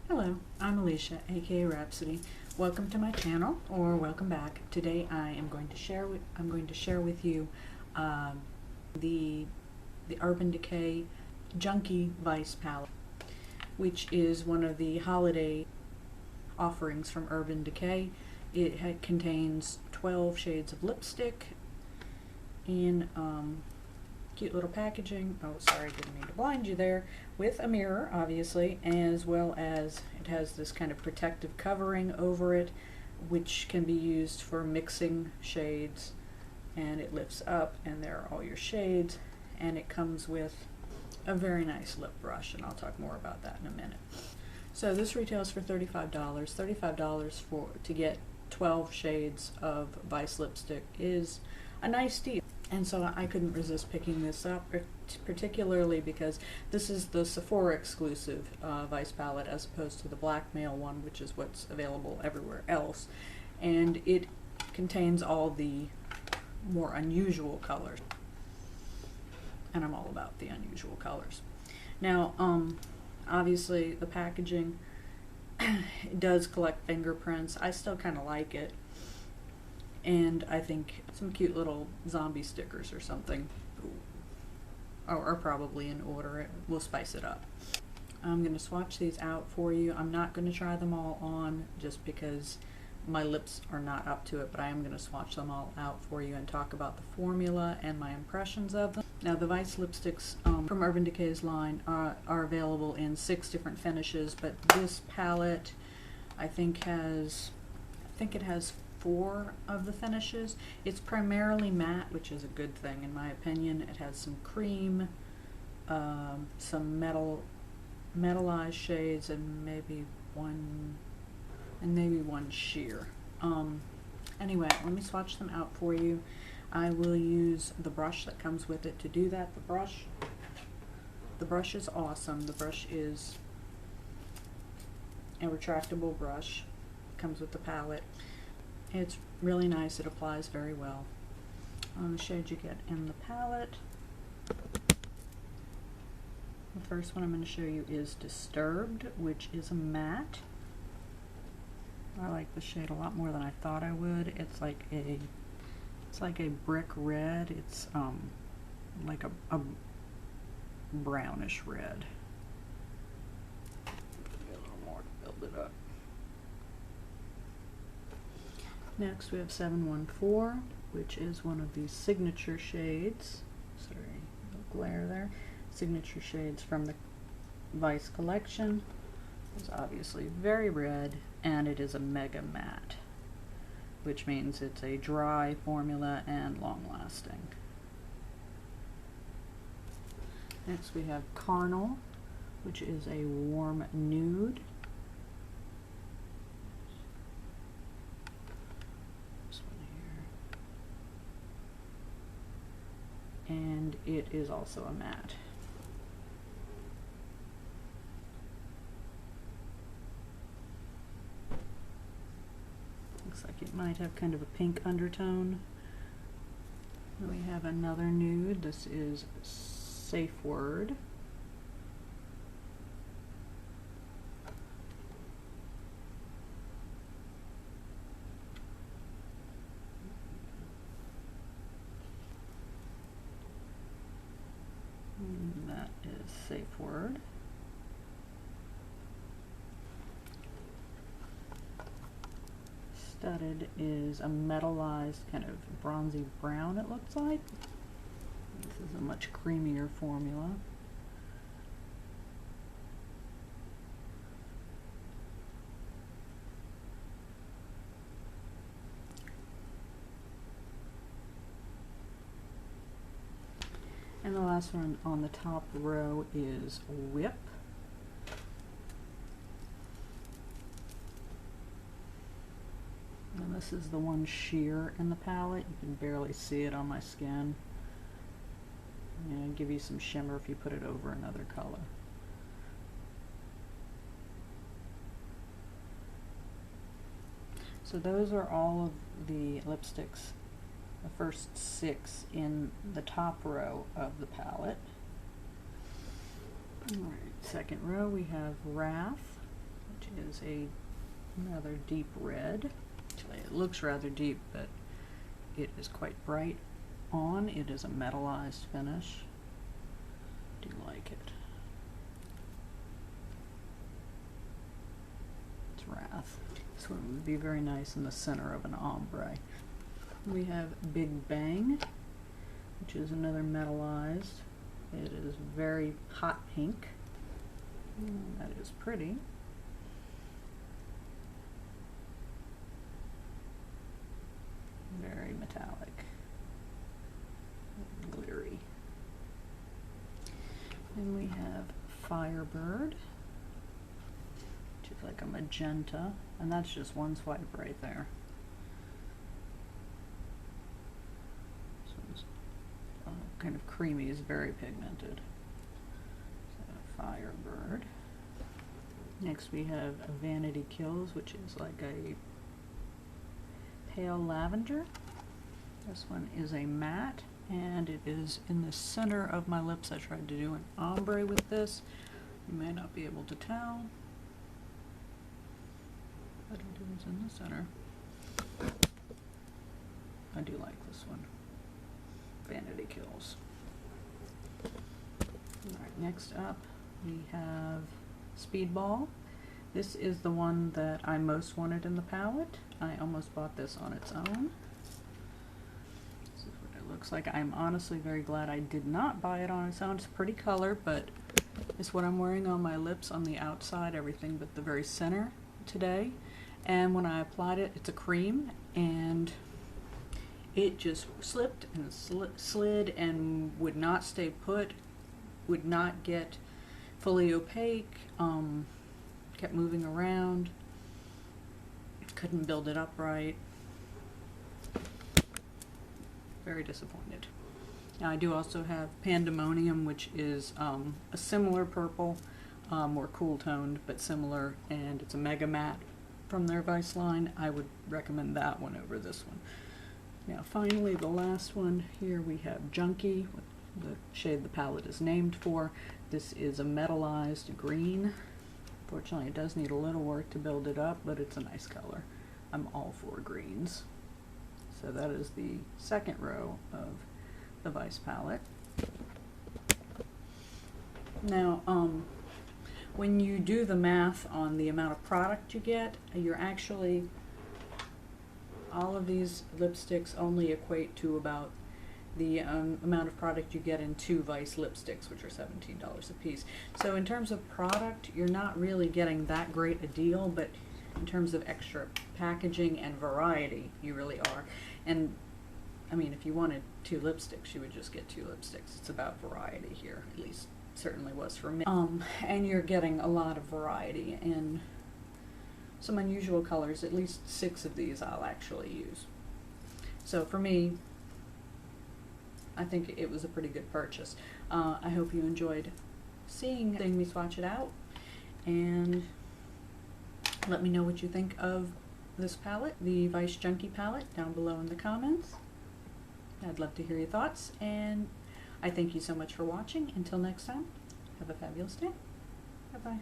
Hello, I'm Alisha, aka Rhapsody. Welcome to my channel, or welcome back. Today I'm going to share with you the Urban Decay Junkie Vice palette, which is one of the holiday offerings from Urban Decay. It contains 12 shades of lipstick in cute little packaging. Oh, sorry, didn't mean to blind you there. With a mirror, obviously, as well as it has this kind of protective covering over it, which can be used for mixing shades. And it lifts up, and there are all your shades, and it comes with a very nice lip brush, and I'll talk more about that in a minute. So this retails for $35. $35 to get 12 shades of Vice lipstick is a nice deal. And so I couldn't resist picking this up, particularly because this is the Sephora exclusive Vice palette as opposed to the Blackmail one, which is what's available everywhere else. And it contains all the more unusual colors. And I'm all about the unusual colors. Now, obviously the packaging it does collect fingerprints. I still kind of like it. And I think some cute little zombie stickers or something are probably in order. We'll spice it up. I'm going to swatch these out for you. I'm not going to try them all on just because my lips are not up to it, but I am going to swatch them all out for you and talk about the formula and my impressions of them. Now, the Vice lipsticks from Urban Decay's line are available in 6 different finishes, but this palette I think it has 4 of the finishes. It's primarily matte, which is a good thing in my opinion. It has some cream, some metallized shades, and maybe one sheer. Anyway, let me swatch them out for you. I will use the brush that comes with it to do that. The brush is awesome. The brush is a retractable brush. It comes with the palette. It's really nice. It applies very well. The shades you get in the palette. The first one I'm going to show you is Disturbed, which is a matte. I like the shade a lot more than I thought I would. It's like a brick red. It's like a brownish red. A little more to build it up. Next we have 714, which is one of these signature shades. Sorry, no glare there. Signature shades from the Vice collection. It's obviously very red, and it is a mega matte, which means it's a dry formula and long lasting. Next we have Carnal, which is a warm nude. And it is also a matte. Looks like it might have kind of a pink undertone. Then we have another nude. This is Safe Word. That is Safe Word. Studded is a metallized kind of bronzy brown, it looks like. This is a much creamier formula. And the last one on the top row is Whip. And this is the one sheer in the palette. You can barely see it on my skin. And give you some shimmer if you put it over another color. So those are all of the lipsticks, the first 6 in the top row of the palette. Alright, second row we have Wrath. which is a rather deep red. Actually, it looks rather deep, but it is quite bright on. It is a metallized finish. Do like it. It's Wrath. This one would be very nice in the center of an ombre. We have Big Bang, which is another metallized. It is very hot pink. That is pretty. Very metallic, glittery. Then we have Firebird, which is like a magenta, and that's just one swipe right there. This one's kind of creamy, is very pigmented. So Firebird. Next we have Vanity Kills, which is like a pale lavender. This one is a matte, and it is in the center of my lips. I tried to do an ombre with this. You may not be able to tell, but it is in the center. I do like this one. Vanity Kills. Alright, next up we have Speedball. This is the one that I most wanted in the palette. I almost bought this on its own. This is what it looks like. I'm honestly very glad I did not buy it on its own. It's a pretty color, but it's what I'm wearing on my lips on the outside, everything but the very center today. And when I applied it, it's a cream, and it just slipped and slid and would not stay put, would not get fully opaque, kept moving around, couldn't build it up right. Very disappointed. Now I do also have Pandemonium, which is a similar purple, more cool toned, but similar, and it's a mega matte from their Vice line. I would recommend that one over this one. Now finally, the last one here, we have Junkie, the shade the palette is named for. This is a metallized green. Fortunately, it does need a little work to build it up, but it's a nice color. I'm all for greens. So that is the second row of the Vice palette. Now, when you do the math on the amount of product you get, you're actually, all of these lipsticks only equate to about the amount of product you get in 2 Vice lipsticks, which are $17 a piece. So in terms of product, you're not really getting that great a deal, but in terms of extra packaging and variety, you really are. And I mean, if you wanted 2 lipsticks, you would just get 2 lipsticks. It's about variety here, at least certainly was for me. And you're getting a lot of variety and some unusual colors. At least 6 of these I'll actually use. So for me, I think it was a pretty good purchase. I hope you enjoyed seeing me swatch it out, and let me know what you think of this palette, the Vice Junkie palette, down below in the comments. I'd love to hear your thoughts, and I thank you so much for watching. Until next time, have a fabulous day. Bye-bye.